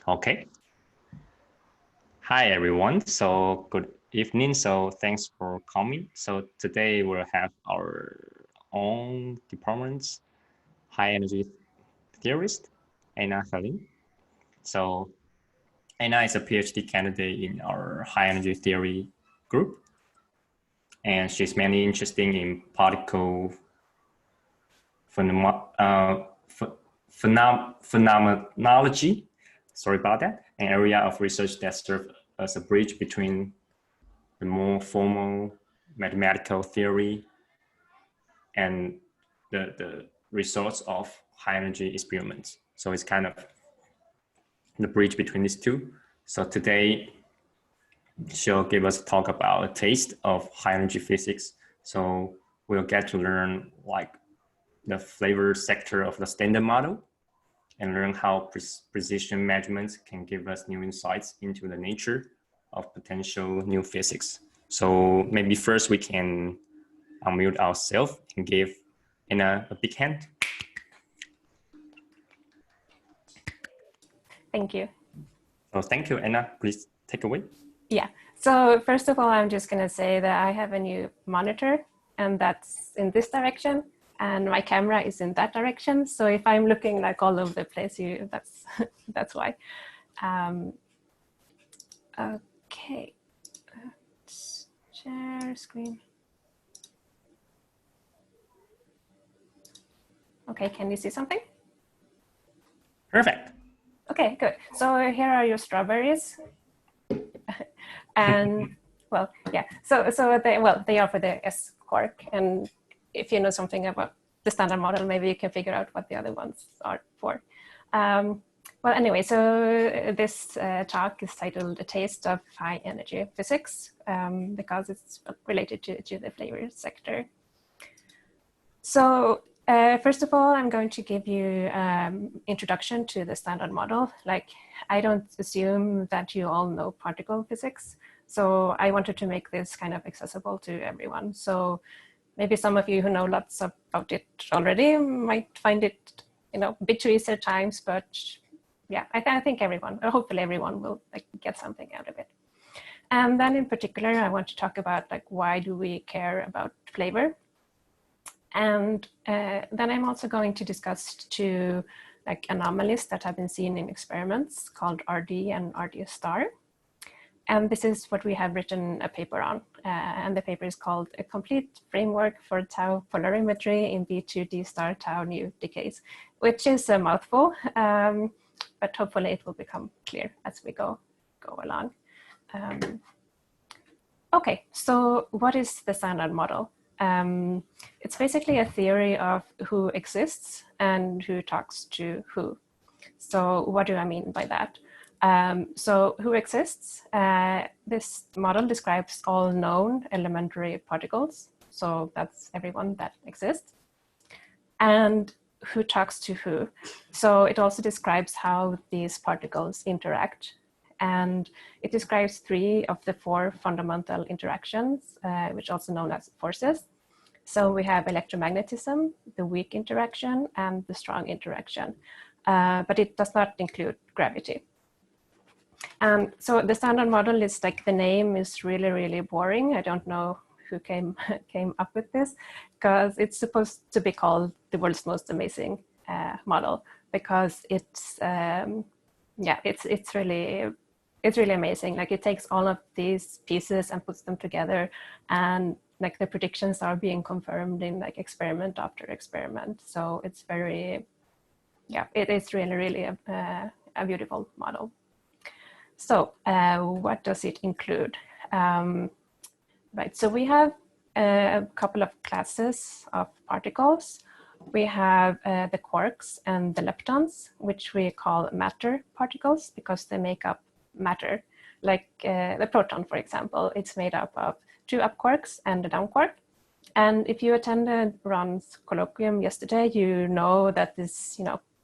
Okay. Hi, everyone. So good evening. So thanks for coming. So today we'll have our own department's high energy theorist, Anna Hallin. So Anna is a PhD candidate in our high energy theory group. And she's mainly interested in particle phenomenology. Sorry about that. An area of research that serves as a bridge between the more formal mathematical theory and the results of high energy experiments. So it's kind of the bridge between these two. So today she'll give us a talk about a taste of high energy physics. So we'll get to learn like the flavor sector of the standard model and learn how precision measurements can give us new insights into the nature of potential new physics. So maybe first we can unmute ourselves and give Anna a big hand. Thank you. So thank you, Anna. Please take away. Yeah. So first of all, I'm just going to say that I have a new monitor, and that's in this direction, and my camera is in that direction. So if I'm looking like all over the place, that's why. Okay. Let's share screen. Okay, can you see something? Perfect. Okay, good. So here are your strawberries. And well, yeah, so they are for the S quark. And if you know something about the standard model, maybe you can figure out what the other ones are for. Well, anyway, so this talk is titled A Taste of High Energy Physics, because it's related to the flavor sector. So first of all, I'm going to give you introduction to the standard model. Like, I don't assume that you all know particle physics. So I wanted to make this kind of accessible to everyone. So maybe some of you who know lots about it already might find it, a bit too easy at times, but yeah, I think everyone, or hopefully everyone, will get something out of it. And then in particular, I want to talk about why do we care about flavor? And then I'm also going to discuss two anomalies that have been seen in experiments called RD and RD star. And this is what we have written a paper on. And the paper is called A Complete Framework for Tau Polarimetry in B2D star tau new decays, which is a mouthful, but hopefully it will become clear as we go along. Okay, so what is the standard model? It's basically a theory of who exists and who talks to who. So what do I mean by that? So who exists? This model describes all known elementary particles. So that's everyone that exists. And who talks to who? So it also describes how these particles interact. And it describes 3 of the 4 fundamental interactions, which are also known as forces. So we have electromagnetism, the weak interaction, and the strong interaction. But it does not include gravity. And so the standard model is the name is really, really boring. I don't know who came up with this, because it's supposed to be called the world's most amazing model, because it's really amazing. It takes all of these pieces and puts them together, and the predictions are being confirmed in experiment after experiment. So it's very, it is really, really a beautiful model. So what does it include? Right, so we have a couple of classes of particles. We have the quarks and the leptons, which we call matter particles because they make up matter. Like the proton, for example, it's made up of 2 up quarks and a down quark. And if you attended Ron's colloquium yesterday, you know that this,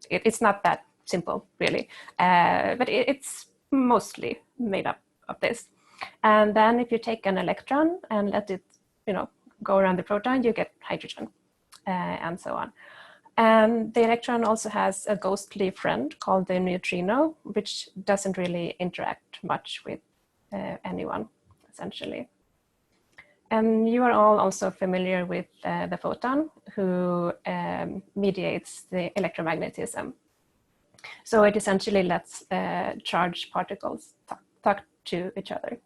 it's not that simple, really. But it's mostly made up of this. And then if you take an electron and let it, go around the proton, you get hydrogen, and so on. And the electron also has a ghostly friend called the neutrino, which doesn't really interact much with anyone, essentially. And you are all also familiar with the photon, who mediates the electromagnetism. So it essentially lets charged particles talk to each other.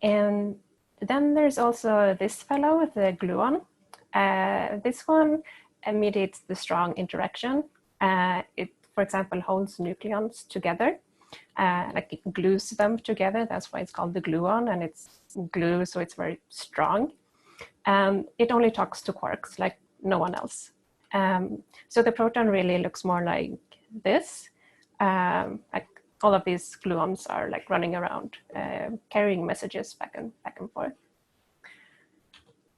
And then there's also this fellow, the gluon. This one mediates the strong interaction. It, for example, holds nucleons together, like it glues them together. That's why it's called the gluon, and it's glue, so it's very strong. It only talks to quarks, like no one else. So the proton really looks more like this. Like all of these gluons are like running around, carrying messages back and forth.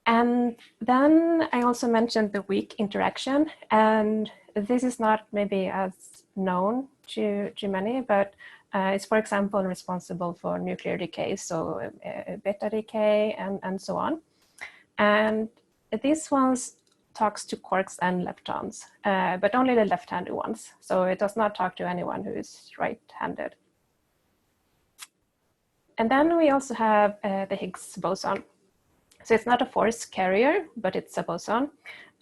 And then I also mentioned the weak interaction, and this is not maybe as known to many, but it's, for example, responsible for nuclear decay, so beta decay and so on. And these ones talks to quarks and leptons, but only the left-handed ones. So it does not talk to anyone who is right-handed. And then we also have the Higgs boson. So it's not a force carrier, but it's a boson,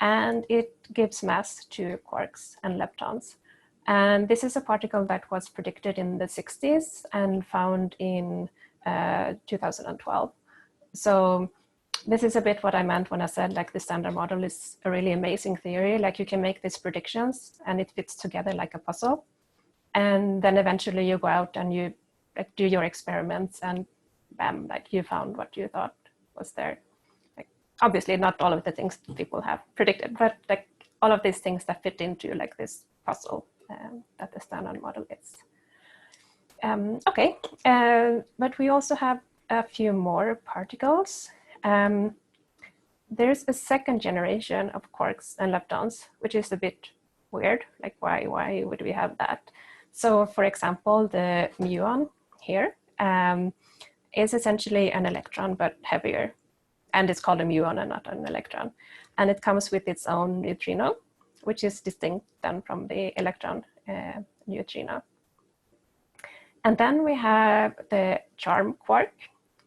and it gives mass to quarks and leptons. And this is a particle that was predicted in the 60s and found in 2012. So this is a bit what I meant when I said like the standard model is a really amazing theory. Like you can make these predictions and it fits together like a puzzle. And then eventually you go out and you like do your experiments and bam, like you found what you thought was there. Like, obviously not all of the things people have predicted, but like all of these things that fit into like this puzzle that the standard model is. Okay, but we also have a few more particles. There's a second generation of quarks and leptons, which is a bit weird. Like why would we have that? So for example, the muon here is essentially an electron, but heavier. And it's called a muon and not an electron. And it comes with its own neutrino, which is distinct then from the electron neutrino. And then we have the charm quark,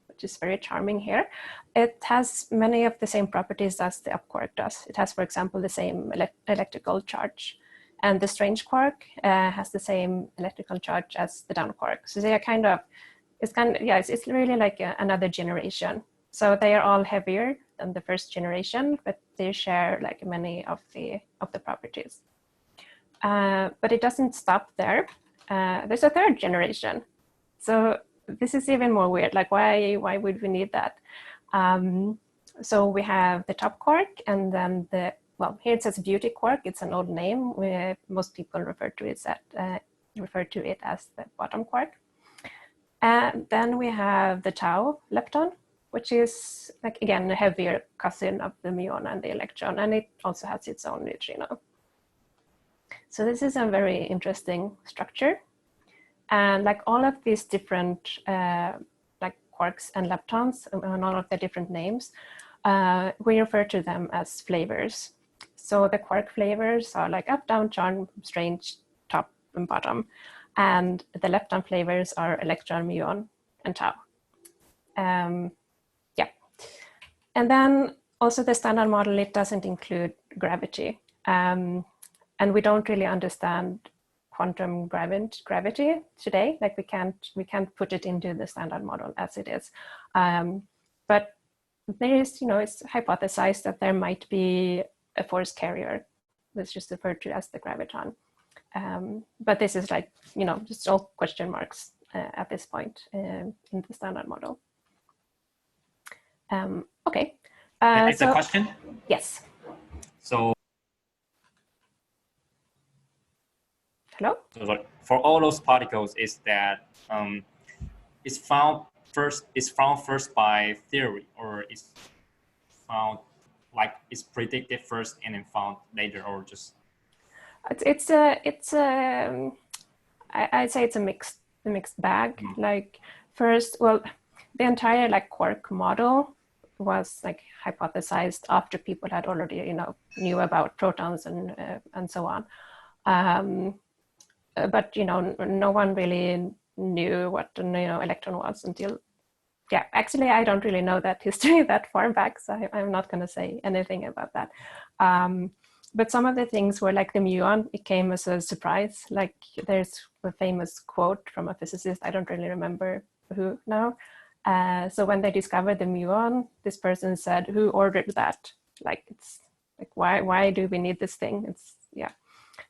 which is very charming here. It has many of the same properties as the up quark does. It has, for example, the same electrical charge. And the strange quark has the same electrical charge as the down quark. So they are it's really like another generation. So they are all heavier than the first generation, but they share like many of the properties. But it doesn't stop there. There's a third generation. So this is even more weird. Like why would we need that? So we have the top quark, and then here it says beauty quark. It's an old name. Most people refer to it as the bottom quark. And then we have the tau lepton, which is like again a heavier cousin of the muon and the electron, and it also has its own neutrino. So this is a very interesting structure. And like all of these different like quarks and leptons and all of the different names, we refer to them as flavors. So the quark flavors are like up, down, charm, strange, top and bottom. And the lepton flavors are electron, muon, and tau. Yeah. And then also the standard model, it doesn't include gravity. And we don't really understand quantum gravity today. Like we can't put it into the standard model as it is. But there is, it's hypothesized that there might be a force carrier that's just referred to as the graviton. But this is like, just all question marks at this point in the standard model. Okay. It's a question? Yes. So, hello? So for all those particles, is that it's found first by theory, or it's found like it's predicted first and then found later, or just? I'd say it's a mixed bag. Like first, the entire like quark model was like hypothesized after people had already, knew about protons and so on. But no one really knew what an electron was until, yeah, actually I don't really know that history that far back, so I'm not going to say anything about that. But some of the things were like the muon, it came as a surprise. Like there's a famous quote from a physicist, I don't really remember who now. So when they discovered the muon, this person said, "Who ordered that? Like it's like why do we need this thing?" It's yeah.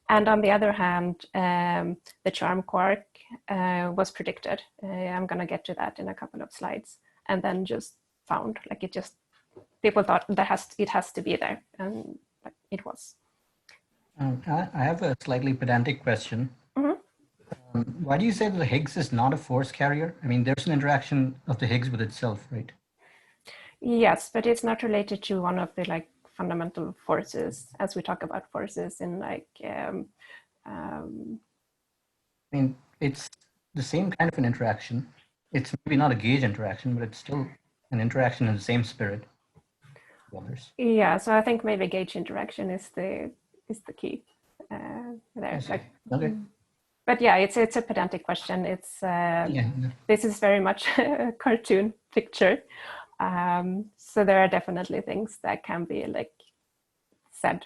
And on the other hand, the charm quark was predicted. I'm going to get to that in a couple of slides. And then just found, like people thought it has to be there, and it was. I have a slightly pedantic question. Why do you say that the Higgs is not a force carrier? I mean, there's an interaction of the Higgs with itself, right? Yes, but it's not related to one of the fundamental forces, as we talk about forces in I mean, it's the same kind of an interaction. It's maybe not a gauge interaction, but it's still an interaction in the same spirit. Yeah, so I think maybe gauge interaction is the key there. Okay. But yeah, it's a pedantic question. It's This is very much a cartoon picture. So there are definitely things that can be said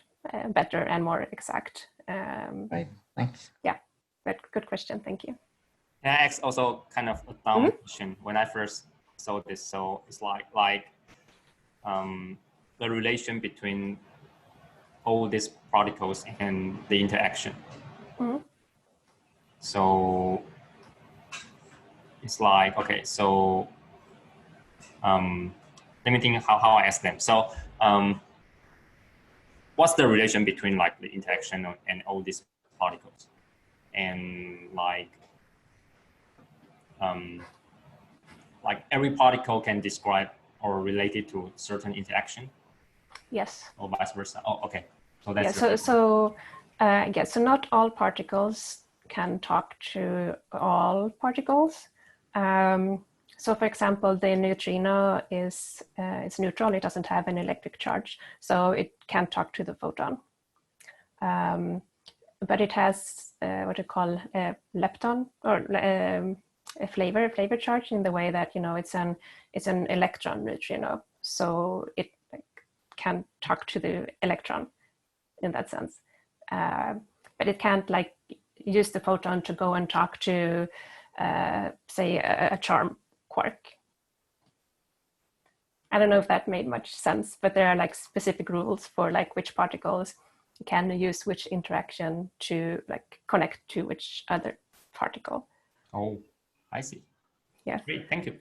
better and more exact. Right, thanks. Yeah, but good question, thank you. And I asked also kind of a dumb question when I first saw this. So it's like the relation between all these particles and the interaction. So it's like, okay, so let me think how I ask them. So what's the relation between the interaction and all these particles? And like every particle can describe or relate it to certain interaction? Yes. Or vice versa? Oh, okay. So that's so not all particles can talk to all particles. So for example, the neutrino is it's neutral, it doesn't have an electric charge, so it can't talk to the photon. But it has what you call a lepton, or a flavor charge, in the way that it's an electron neutrino, so it can talk to the electron in that sense. But it can't use the photon to go and talk to say a charm quark. I don't know if that made much sense, but there are specific rules for which particles can use which interaction to connect to which other particle. Oh, I see. Yeah. Great, thank you.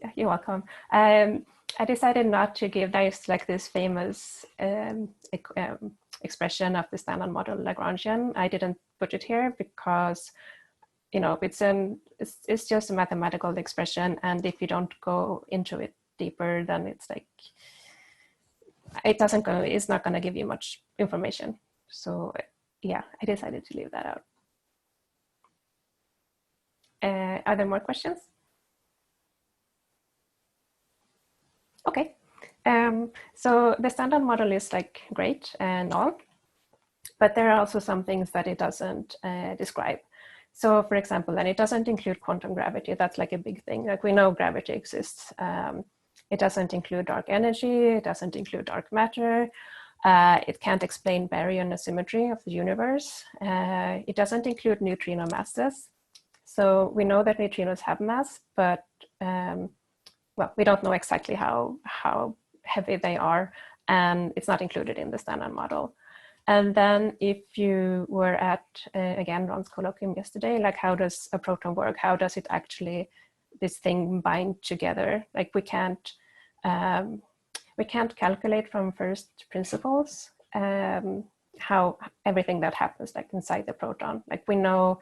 Yeah, you're welcome. I decided not to give this famous expression of the standard model Lagrangian. I didn't put it here because it's just a mathematical expression, and if you don't go into it deeper, then it's it's not going to give you much information. So yeah, I decided to leave that out. Are there more questions? Okay. So the standard model is great and all, but there are also some things that it doesn't describe. So for example, then it doesn't include quantum gravity. That's a big thing. We know gravity exists. It doesn't include dark energy. It doesn't include dark matter. It can't explain baryon asymmetry of the universe. It doesn't include neutrino masses. So we know that neutrinos have mass, but well, we don't know exactly how heavy they are, and it's not included in the standard model. And then if you were at, again, Ron's colloquium yesterday, how does a proton work? How does it actually, this thing bind together? We can't calculate from first principles how everything that happens inside the proton. We know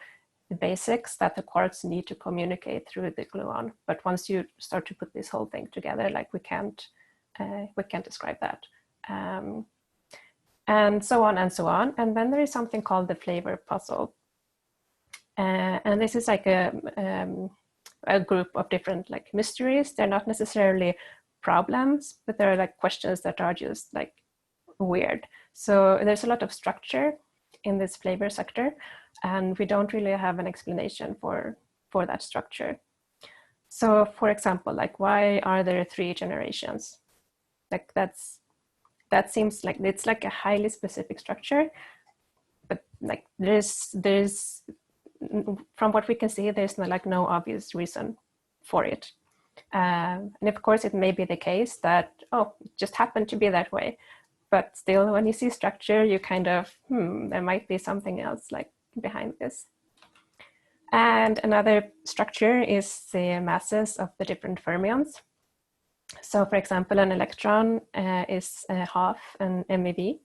the basics, that the quarks need to communicate through the gluon, but once you start to put this whole thing together, we can't describe that. And so on and so on. And then there is something called the flavor puzzle. And this is a group of different mysteries. They're not necessarily problems, but there are like questions that are just like weird. So there's a lot of structure in this flavor sector, and we don't really have an explanation for that structure. So for example, like why are there 3 generations? Like that seems like it's like a highly specific structure, but like there's from what we can see, there's no obvious reason for it. And of course, it may be the case that, oh, it just happened to be that way. But still, when you see structure, you kind of, there might be something else like behind this. And another structure is the masses of the different fermions. So for example, an electron is half an MeV.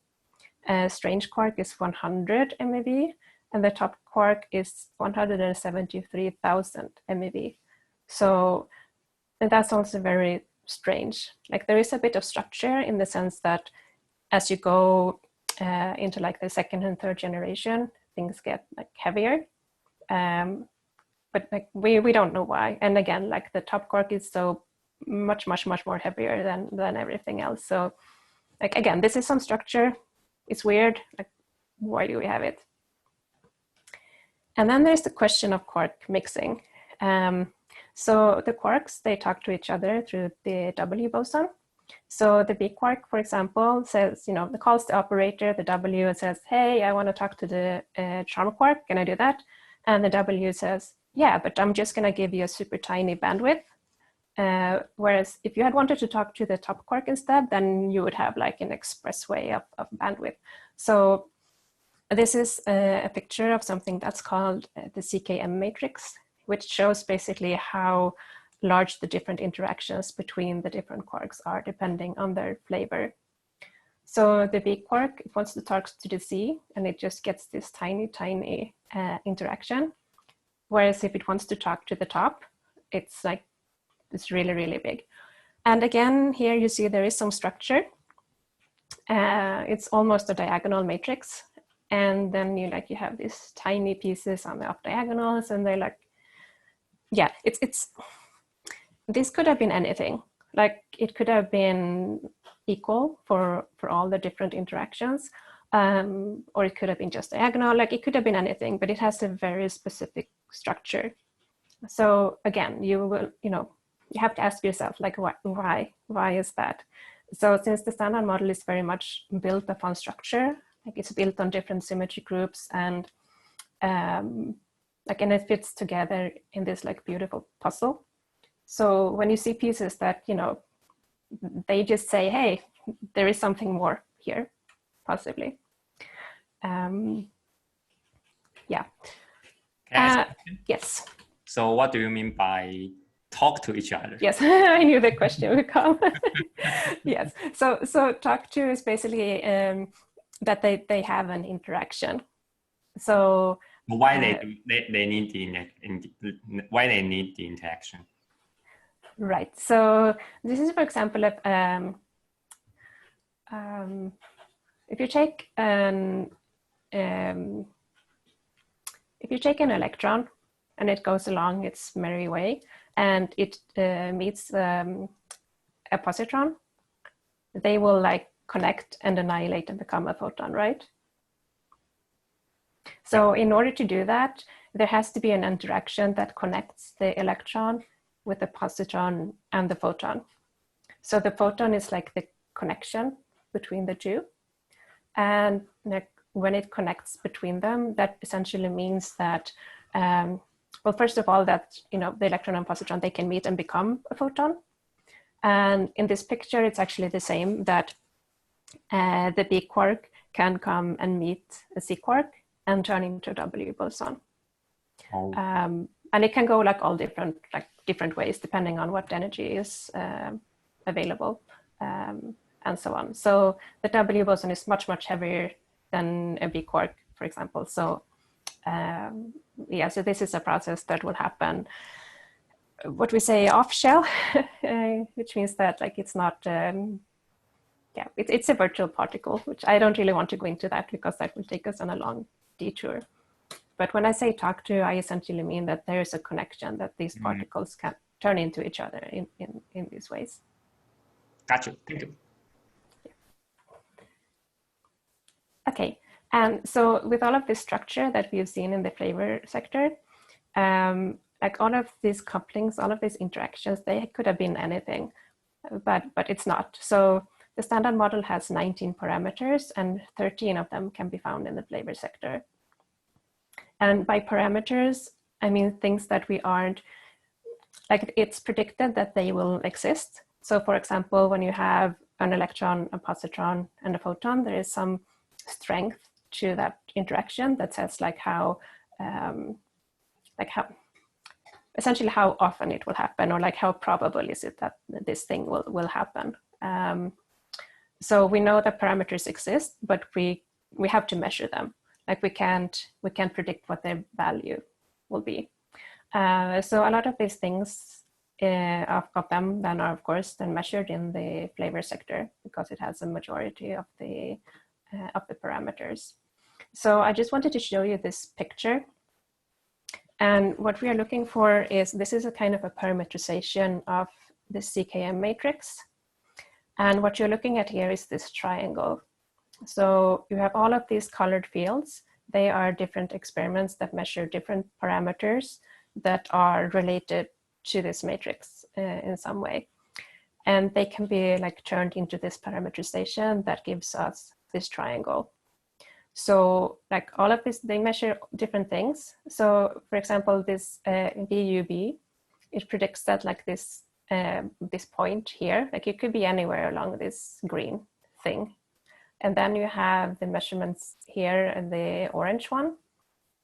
A strange quark is 100 MeV, and the top quark is 173,000 MeV. So and that's also very strange. Like there is a bit of structure in the sense that as you go into like the 2nd and 3rd generation, things get like heavier. But like we don't know why. And again, like the top quark is so much more heavier than everything else. So like again, this is some structure. It's weird. Like why do we have it? And then there's the question of quark mixing. So the quarks, they talk to each other through the W boson. So the B quark, for example, says, calls the operator, the W, and says, hey, I want to talk to the charm quark. Can I do that? And the W says, yeah, but I'm just going to give you a super tiny bandwidth. Whereas if you had wanted to talk to the top quark instead, then you would have like an expressway of bandwidth. So this is a picture of something that's called the CKM matrix, which shows basically how large the different interactions between the different quarks are depending on their flavor. So the B quark, it wants to talk to the C, and it just gets this tiny interaction. Whereas if it wants to talk to the top, it's really big. And again, here you see there is some structure. It's almost a diagonal matrix. And then you have these tiny pieces on the off diagonals, and they're like, yeah, this could have been anything. Like it could have been equal for all the different interactions, or it could have been just diagonal. Like it could have been anything, but it has a very specific structure. So again, you have to ask yourself, like, why is that? So since the standard model is very much built upon structure, like it's built on different symmetry groups, and and it fits together in this like beautiful puzzle. So when you see pieces that, they just say, hey, there is something more here, possibly. Yeah. Yes. So what do you mean by talk to each other? Yes, I knew the question would come. Yes. So talk to is basically that they have an interaction. So why they need why they need the interaction? Right. So this is, for example, if you take an electron and it goes along its merry way, and it meets a positron, they will like connect and annihilate and become a photon, right? So in order to do that, there has to be an interaction that connects the electron with the positron and the photon. So the photon is like the connection between the two. And when it connects between them, that essentially means that, well, first of all, that the electron and positron, they can meet and become a photon. And in this picture, it's actually the same, that the B quark can come and meet a C quark and turn into a W boson. Oh. And it can go like all different ways depending on what energy is available, and so on. So the W boson is much heavier than a B quark, for example. So yeah, so this is a process that will happen, what we say, off shell, which means that like it's not, yeah, it's a virtual particle, which I don't really want to go into that because that will take us on a long detour. But when I say talk to, I essentially mean that there is a connection, that these particles can turn into each other in these ways. Gotcha. Thank you. Okay, and so with all of this structure that we've seen in the flavor sector, like all of these couplings, all of these interactions, they could have been anything, but it's not. So the standard model has 19 parameters and 13 of them can be found in the flavor sector. And by parameters, I mean things that we aren't, like it's predicted that they will exist. So for example, when you have an electron, a positron, and a photon, there is some strength to that interaction that says like how essentially how often it will happen, or like how probable is it that this thing will happen. So we know that parameters exist, but we have to measure them. Like we can't predict what their value will be. So a lot of these things of them then are of course then measured in the flavor sector because it has a majority of the parameters. So I just wanted to show you this picture. And what we are looking for is, this is a kind of a parametrization of the CKM matrix. And what you're looking at here is this triangle. So you have all of these colored fields. They are different experiments that measure different parameters that are related to this matrix in some way. And they can be like turned into this parametrization that gives us this triangle. So like all of this, they measure different things. So for example, this VUB, it predicts that like this point here, like it could be anywhere along this green thing. And then you have the measurements here and the orange one.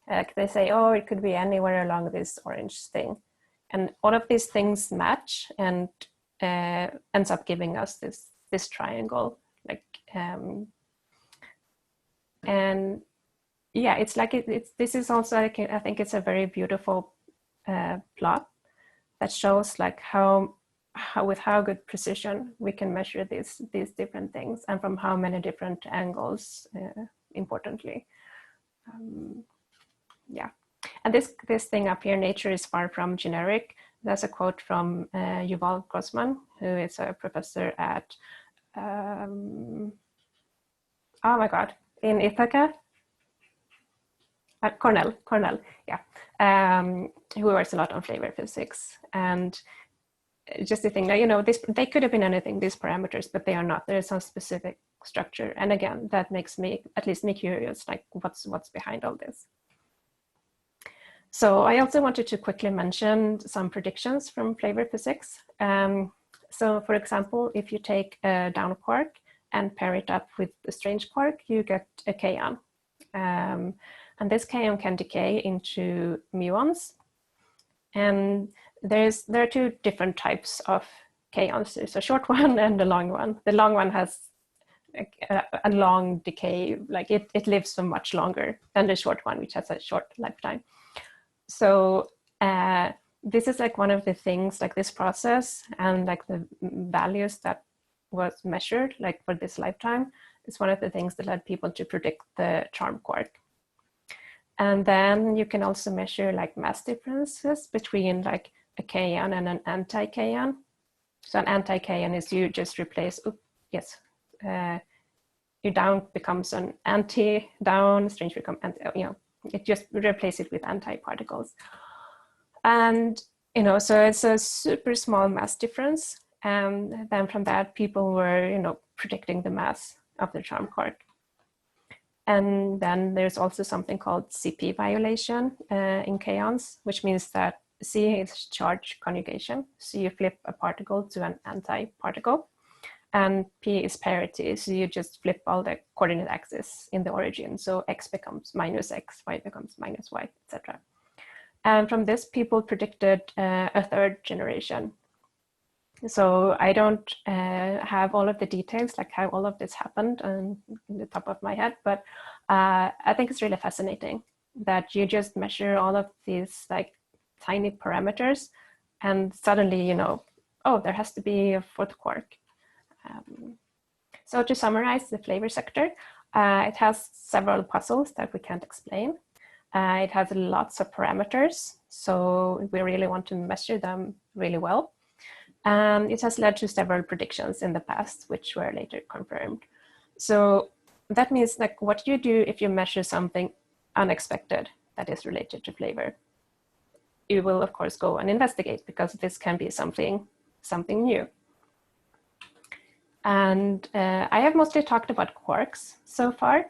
Like they say, oh, it could be anywhere along this orange thing. And all of these things match and ends up giving us this triangle. Like, and yeah, it's like, this is also, like, I think it's a very beautiful plot that shows like how with how good precision we can measure these different things and from how many different angles, importantly. Yeah, and this thing up here, nature is far from generic. There's a quote from Yuval Grossman, who is a professor at, oh my God, in Ithaca, at Cornell, yeah, who works a lot on flavor physics. And just the thing that, you know, they could have been anything, these parameters, but they are not. There is some specific structure. And again, that makes me, at least me, curious, like what's behind all this. So I also wanted to quickly mention some predictions from flavor physics. So for example, if you take a down quark and pair it up with a strange quark, you get a kaon. And this kaon can decay into muons. And there are two different types of kaons. There's a short one and a long one. The long one has a long decay, like it lives so much longer than the short one, which has a short lifetime. So this is like one of the things, like this process and like the values that was measured like for this lifetime is one of the things that led people to predict the charm quark. And then you can also measure like mass differences between like a kaon and an anti-kaon. So an anti-kaon is you just replace, your down becomes an anti-down, strange become anti, you know, it just replace it with anti-particles. And, you know, so it's a super small mass difference. And then from that, people were, you know, predicting the mass of the charm quark. And then there's also something called CP violation in kaons, which means that C is charge conjugation. So you flip a particle to an anti-particle. And P is parity. So you just flip all the coordinate axes in the origin. So X becomes minus X, Y becomes minus Y, etc. And from this, people predicted a third generation. So I don't have all of the details, like how all of this happened in the top of my head, but I think it's really fascinating that you just measure all of these like tiny parameters and suddenly, you know, oh, there has to be a fourth quark. So to summarize the flavor sector, it has several puzzles that we can't explain. It has lots of parameters, so we really want to measure them really well. And it has led to several predictions in the past, which were later confirmed. So that means like what do you do if you measure something unexpected that is related to flavor? You will of course go and investigate, because this can be something new. And I have mostly talked about quarks so far,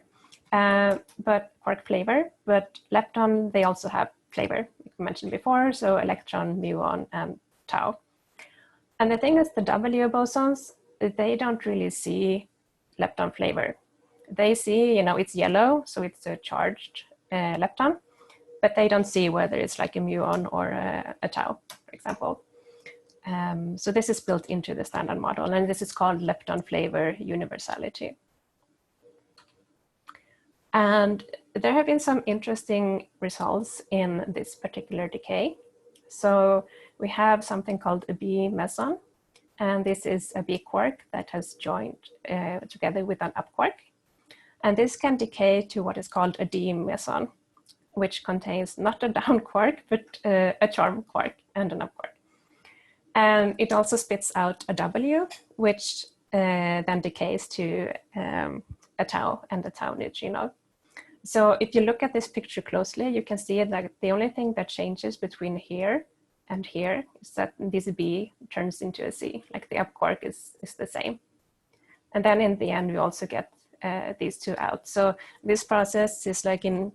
but quark flavor, but lepton, they also have flavor, like I mentioned before, so electron, muon, and tau. And the thing is, the W bosons, they don't really see lepton flavor. They see, it's yellow, so it's a charged lepton, but they don't see whether it's like a muon or a tau, for example. So this is built into the standard model, and this is called lepton flavor universality. And there have been some interesting results in this particular decay. So we have something called a B meson, and this is a B quark that has joined together with an up quark. And this can decay to what is called a D meson, which contains not a down quark, but a charm quark and an up quark. And it also spits out a W, which then decays to a tau and a tau neutrino. So if you look at this picture closely, you can see that the only thing that changes between here and here is that this B turns into a C, like the up quark is the same. And then in the end, we also get these two out. So this process is like in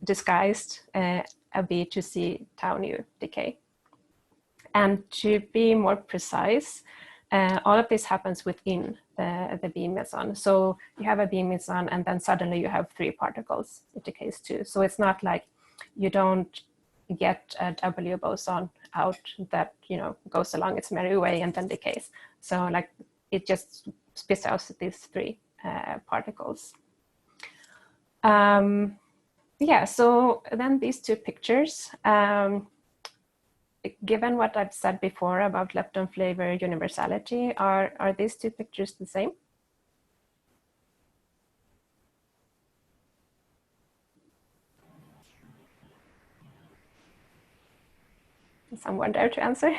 disguised a B to C tau nu decay. And to be more precise, all of this happens within the B meson. So you have a B meson, and then suddenly you have 3 particles. It decays too. So it's not like you don't get a W boson out that goes along its merry way and then decays. So like it just spits out these 3 particles. Yeah. So then these 2 pictures. Given what I've said before about lepton flavor universality, are these 2 pictures the same? Is someone there to answer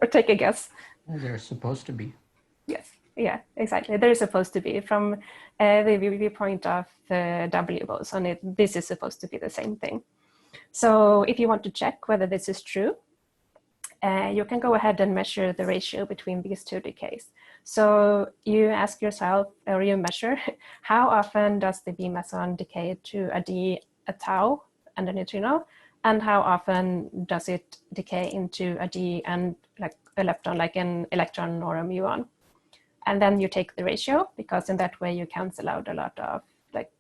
or take a guess? They're supposed to be. Yes, yeah, exactly. They're supposed to be. From the viewpoint of the W boson, this is supposed to be the same thing. So if you want to check whether this is true, you can go ahead and measure the ratio between these 2 decays. So you ask yourself, or you measure, how often does the B meson decay to a D, a tau, and a neutrino, and how often does it decay into a D and like a lepton, like an electron or a muon? And then you take the ratio, because in that way you cancel out a lot of like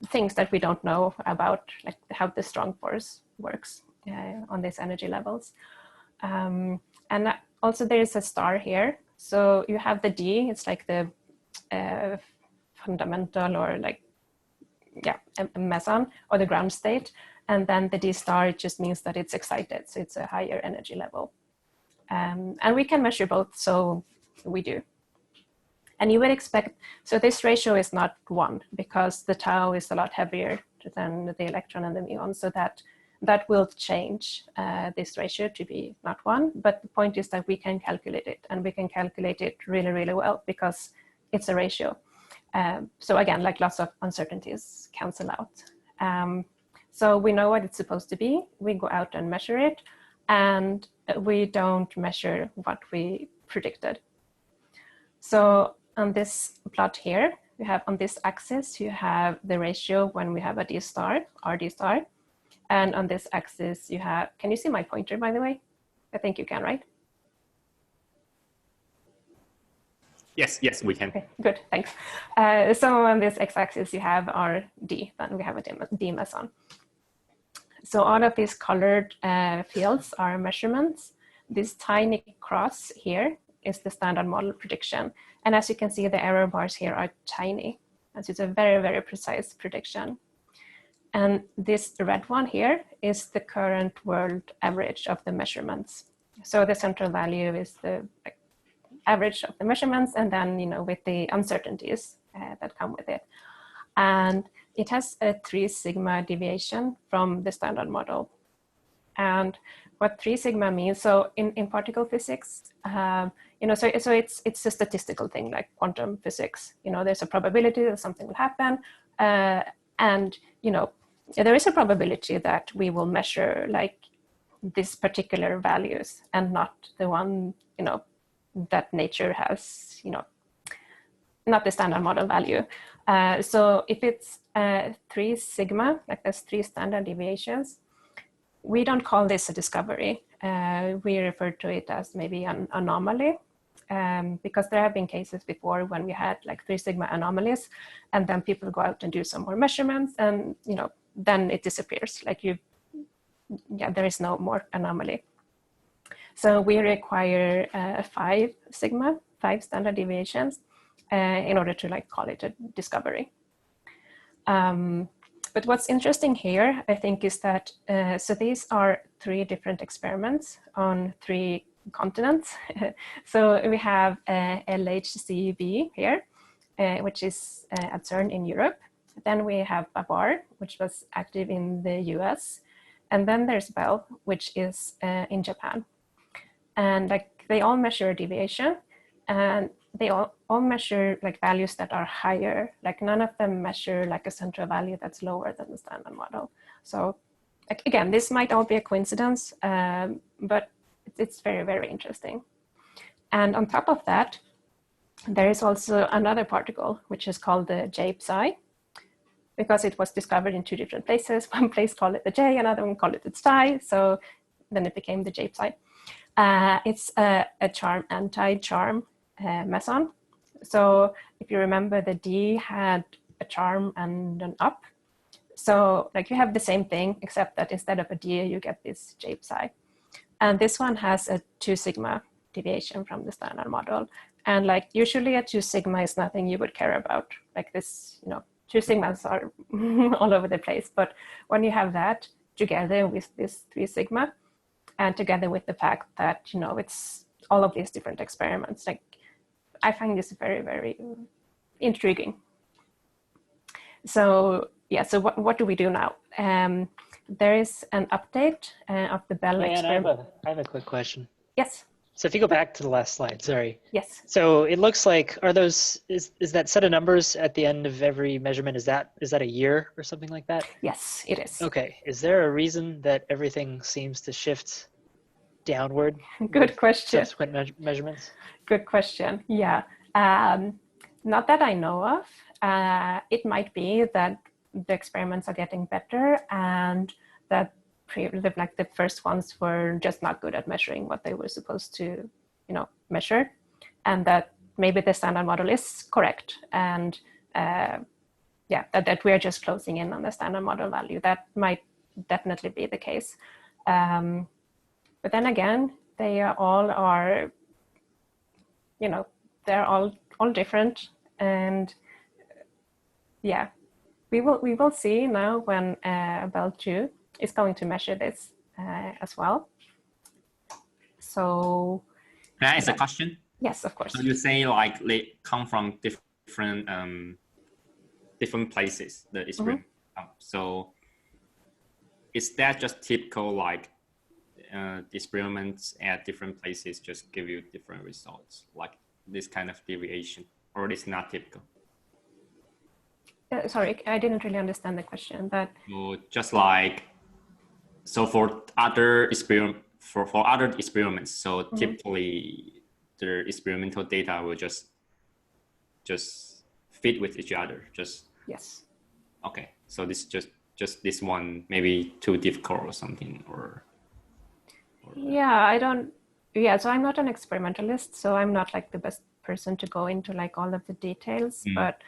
things that we don't know about, like how the strong force works on these energy levels. And also there is a star here. So you have the D, it's like the fundamental or like, yeah, a meson or the ground state. And then the D star, it just means that it's excited. So it's a higher energy level. And we can measure both, so we do. And you would expect, so this ratio is not 1 because the tau is a lot heavier than the electron and the muon. So that will change this ratio to be not 1, but the point is that we can calculate it, and we can calculate it really, really well because it's a ratio. So again, like lots of uncertainties cancel out. So we know what it's supposed to be. We go out and measure it, and we don't measure what we predicted. So on this plot here, you have on this axis, you have the ratio when we have a D star, RD star. And on this axis, you have, can you see my pointer, by the way? I think you can, right? Yes, we can. Okay, good, thanks. So on this x-axis, you have our D, then we have a D meson. So all of these colored fields are measurements. This tiny cross here is the standard model prediction. And as you can see, the error bars here are tiny. And so it's a very, very precise prediction. And this red one here is the current world average of the measurements. So the central value is the average of the measurements, and then with the uncertainties that come with it. And it has a 3 sigma deviation from the standard model. And what 3 sigma means. So in particle physics, you know, so it's a statistical thing like quantum physics. You know, there's a probability that something will happen, and you know, there is a probability that we will measure like this particular values and not the one, you know, that nature has, you know, not the standard model value. So if it's 3 sigma, like there's 3 standard deviations, we don't call this a discovery. We refer to it as maybe an anomaly, because there have been cases before when we had like 3 sigma anomalies, and then people go out and do some more measurements, and you know, then it disappears. Like there is no more anomaly. So we require 5 sigma, 5 standard deviations, in order to like call it a discovery. But what's interesting here, I think, is that, so these are 3 different experiments on 3 continents. So we have LHCb here, which is at CERN in Europe. Then we have Babar, which was active in the US. And then there's Bell, which is in Japan. And like they all measure deviation, and they all measure like values that are higher. Like none of them measure like a central value that's lower than the standard model. So like, again, this might all be a coincidence, but it's very, very interesting. And on top of that, there is also another particle, which is called the J psi, because it was discovered in 2 different places. One place called it the J, another one called it the psi. So then it became the J psi. It's a charm anti-charm meson. So if you remember, the D had a charm and an up. So like you have the same thing, except that instead of a D, you get this J psi. And this one has a 2 sigma deviation from the standard model. And like usually a 2 sigma is nothing you would care about. Like this, you know, 2 sigmas are all over the place. But when you have that together with this 3 sigma, and together with the fact that, you know, it's all of these different experiments, like I find this very, very intriguing. So yeah, so what do we do now? There is an update of the Bell experiment. I have a quick question. Yes. So if you go back to the last slide, sorry. Yes. So it looks like, are those, is that set of numbers at the end of every measurement, is that a year or something like that? Yes, it is. Okay. Is there a reason that everything seems to shift downward? Good question. Subsequent measurements? Good question. Yeah. Not that I know of. It might be that the experiments are getting better and that like the first ones were just not good at measuring what they were supposed to, you know, measure, and that maybe the standard model is correct, and yeah, that we are just closing in on the standard model value. That might definitely be the case. But then again, they all are, you know, they're all different, and yeah, we will see now when Bell 2 is going to measure this as well. So, can I ask a question? Yes, of course. So you say like they come from different places, the experiment. So is that just typical, like experiments at different places just give you different results, like this kind of deviation, or it's not typical? Sorry, I didn't really understand the question. But so just like, so for other experiments, so typically the experimental data will just fit with each other. Yes. Okay, so this just this one maybe too difficult or something, or yeah, I don't. Yeah, so I'm not an experimentalist, so I'm not like the best person to go into like all of the details. But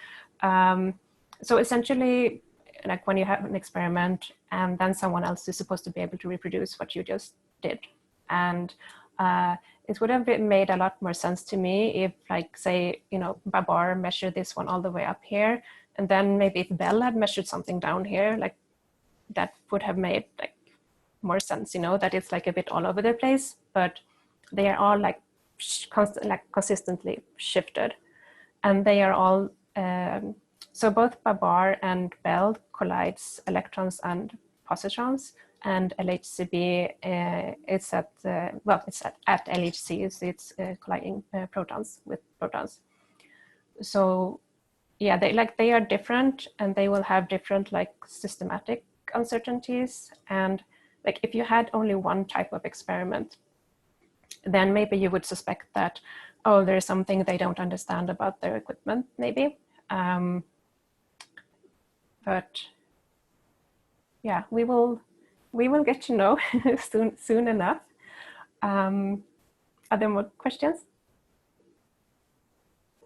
so essentially, like when you have an experiment and then someone else is supposed to be able to reproduce what you just did, and it would have made a lot more sense to me if, like, say, you know, Babar measured this one all the way up here, and then maybe if Bell had measured something down here, like that would have made like more sense, you know, that it's like a bit all over the place, but they are all like consistently shifted, and they are all so both Babar and Bell collides electrons and positrons and LHCb it's at at LHC, so it's colliding protons with protons. So yeah, they are different, and they will have different like systematic uncertainties. And like if you had only one type of experiment, then maybe you would suspect that, oh, there's something they don't understand about their equipment, maybe. But yeah, we will get to know soon enough. Are there more questions?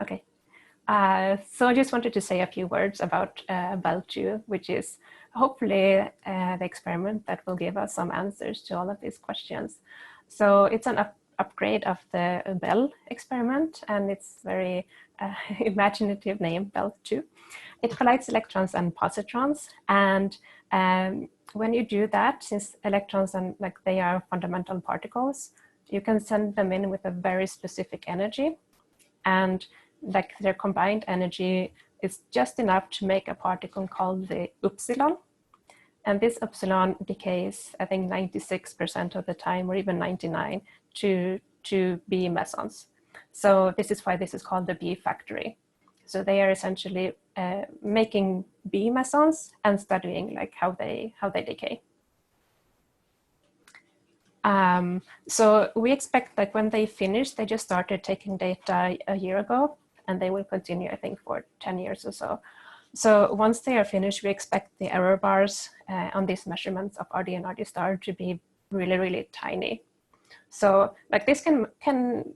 Okay. So I just wanted to say a few words about BEL2, which is hopefully the experiment that will give us some answers to all of these questions. So it's an upgrade of the BEL experiment, and it's very imaginative name, BEL2. It collides electrons and positrons, and when you do that, since electrons and like they are fundamental particles, you can send them in with a very specific energy, and like their combined energy is just enough to make a particle called the upsilon. And this upsilon decays, I think 96% of the time, or even 99, to B mesons. So this is why this is called the B factory. So they are essentially making B mesons and studying like how they decay. So we expect like when they finish, they just started taking data a year ago, and they will continue, I think, for 10 years or so. So once they are finished, we expect the error bars on these measurements of RD and RD star to be really, really tiny. So like this can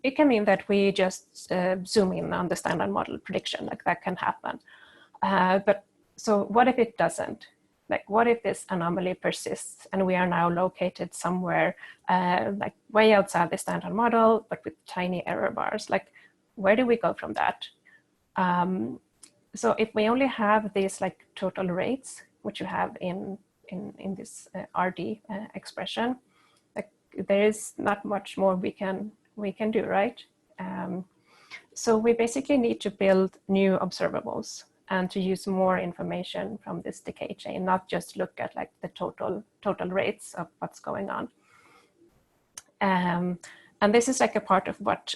mean that we just zoom in on the standard model prediction, like that can happen. But so what if it doesn't? Like what if this anomaly persists and we are now located somewhere like way outside the standard model, but with tiny error bars? Like where do we go from that? So if we only have these like total rates, which you have in this RD expression, like there is not much more we can do, right? So we basically need to build new observables and to use more information from this decay chain, not just look at like the total rates of what's going on. And this is like a part of what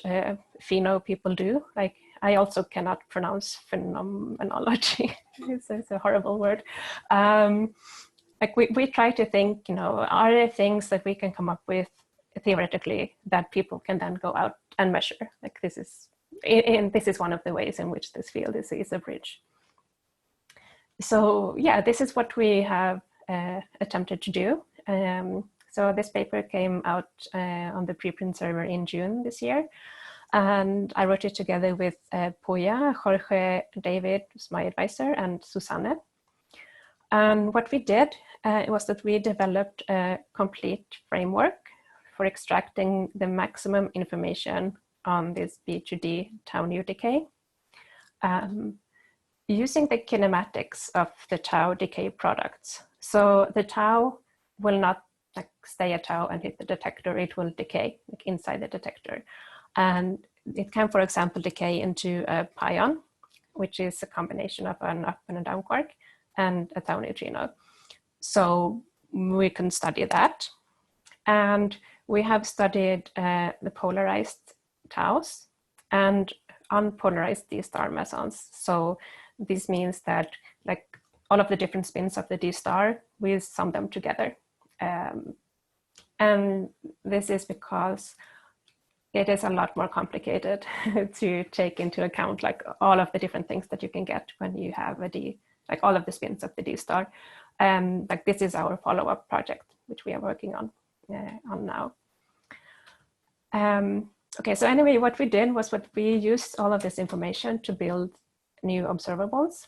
pheno people do. Like I also cannot pronounce phenomenology. It's a horrible word. Like we try to think, you know, are there things that we can come up with theoretically that people can then go out and measure? Like this is one of the ways in which this field is a bridge. So yeah, this is what we have attempted to do. So this paper came out on the preprint server in June this year. And I wrote it together with Poya, Jorge, David, who's my advisor, and Susanne. And what we did was that we developed a complete framework for extracting the maximum information on this B to D tau nu decay, using the kinematics of the tau decay products. So the tau will not like stay a tau and hit the detector, it will decay like inside the detector. And it can, for example, decay into a pion, which is a combination of an up and a down quark, and a tau neutrino. So we can study that. And we have studied the polarized taus and unpolarized D star mesons. So this means that like all of the different spins of the D star, we sum them together. And this is because it is a lot more complicated to take into account like all of the different things that you can get when you have a D, like all of the spins of the D star. Like this is our follow-up project, which we are working on now. Okay, so anyway, what we did was we used all of this information to build new observables,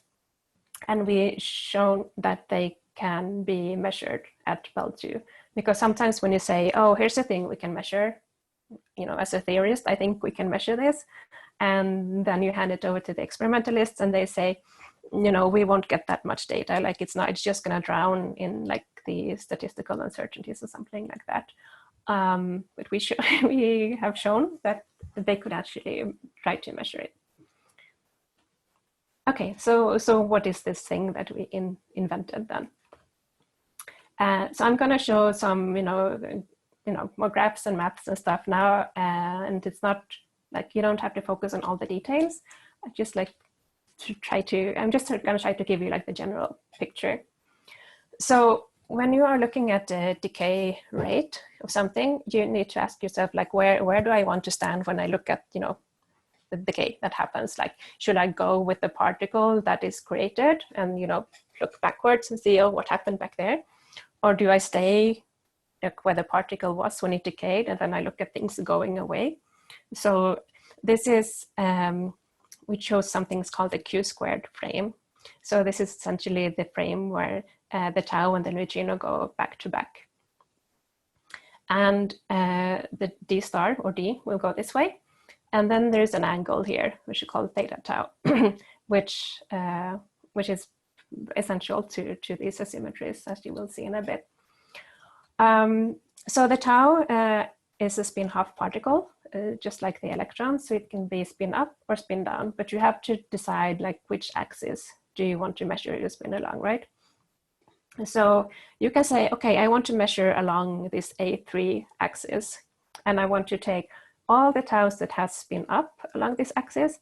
and we shown that they can be measured at BEL2. Because sometimes when you say, oh, here's a thing we can measure, you know, as a theorist, I think we can measure this. And then you hand it over to the experimentalists and they say, you know, we won't get that much data. Like it's just gonna drown in like the statistical uncertainties or something like that. But we have shown that they could actually try to measure it. Okay, so what is this thing that we invented then? So I'm going to show some, more graphs and maths and stuff now. And it's not like you don't have to focus on all the details. I just like to I'm just going to try to give you like the general picture. So when you are looking at the decay rate of something, you need to ask yourself, like, where do I want to stand when I look at, the decay that happens? Like, should I go with the particle that is created and, look backwards and see, oh, what happened back there? Or do I stay like where the particle was when it decayed, and then I look at things going away? So this is, we chose something called the Q-squared frame. So this is essentially the frame where the tau and the neutrino go back to back. And the D star or D will go this way. And then there's an angle here, which we call theta tau, which is essential to these asymmetries, as you will see in a bit. So the tau is a spin-half particle, just like the electron, so it can be spin up or spin down, but you have to decide like which axis do you want to measure your spin along, right? So you can say, okay, I want to measure along this A3 axis, and I want to take all the taus that has spin up along this axis,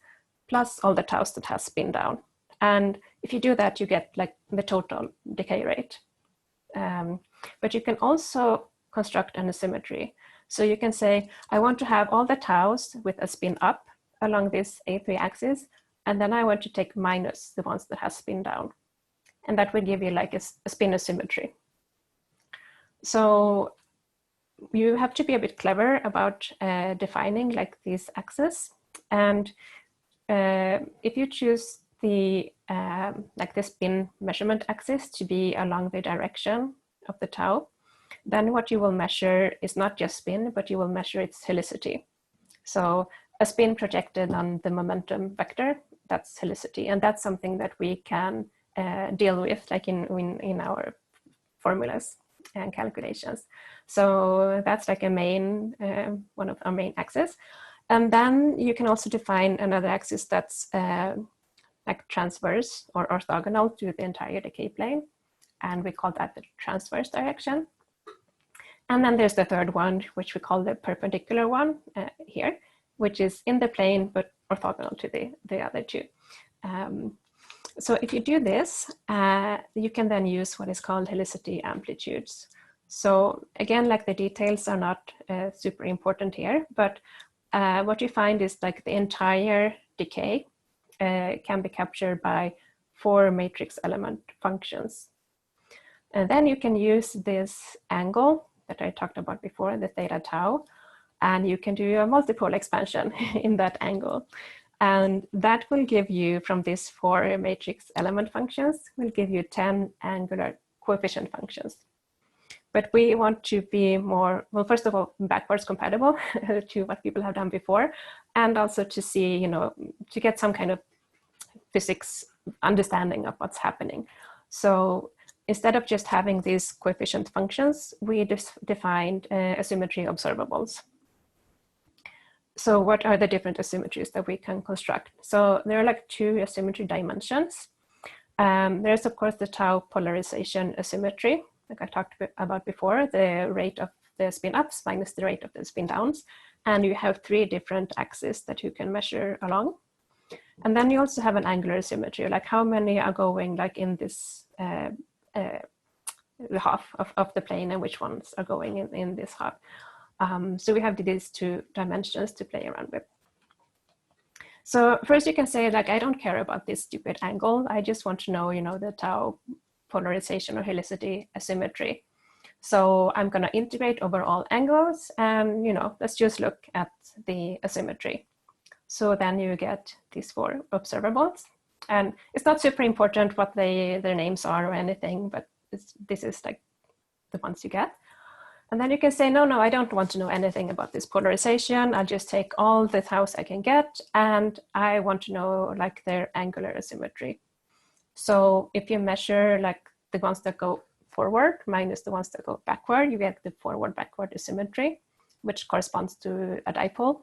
plus all the taus that has spin down. And if you do that, you get like the total decay rate. But you can also construct an asymmetry. So you can say, I want to have all the taus with a spin up along this A3 axis, and then I want to take minus the ones that has spin down. And that will give you like a spin asymmetry. So you have to be a bit clever about defining like these axes. And if you choose the like the spin measurement axis to be along the direction of the tau, then what you will measure is not just spin, but you will measure its helicity. So a spin projected on the momentum vector, that's helicity. And that's something that we can deal with like in our formulas and calculations. So that's like a main, one of our main axes. And then you can also define another axis that's like transverse or orthogonal to the entire decay plane. And we call that the transverse direction. And then there's the third one, which we call the perpendicular one here, which is in the plane, but orthogonal to the other two. So if you do this, you can then use what is called helicity amplitudes. So again, like the details are not super important here, but what you find is like the entire decay can be captured by 4 matrix element functions. And then you can use this angle that I talked about before, the theta tau, and you can do a multipole expansion in that angle. And that will give you, from these 4 matrix element functions, will give you 10 angular coefficient functions. But we want to be more, well, first of all, backwards compatible to what people have done before, and also to see, to get some kind of physics understanding of what's happening. So instead of just having these coefficient functions, we defined asymmetry observables. So what are the different asymmetries that we can construct? So there are like 2 asymmetry dimensions. There's of course the tau polarization asymmetry, like I talked about before, the rate of the spin ups minus the rate of the spin downs. And you have 3 different axes that you can measure along. And then you also have an angular asymmetry, like how many are going like in this half of the plane and which ones are going in this half. So we have these 2 dimensions to play around with. So first you can say like, I don't care about this stupid angle. I just want to know, the tau polarization or helicity asymmetry. So I'm going to integrate over all angles and, let's just look at the asymmetry. So then you get these 4 observables. And it's not super important what their names are or anything, but this is like the ones you get. And then you can say, no, I don't want to know anything about this polarization. I'll just take all the taus I can get, and I want to know like their angular asymmetry. So if you measure like the ones that go forward minus the ones that go backward, you get the forward-backward asymmetry, which corresponds to a dipole.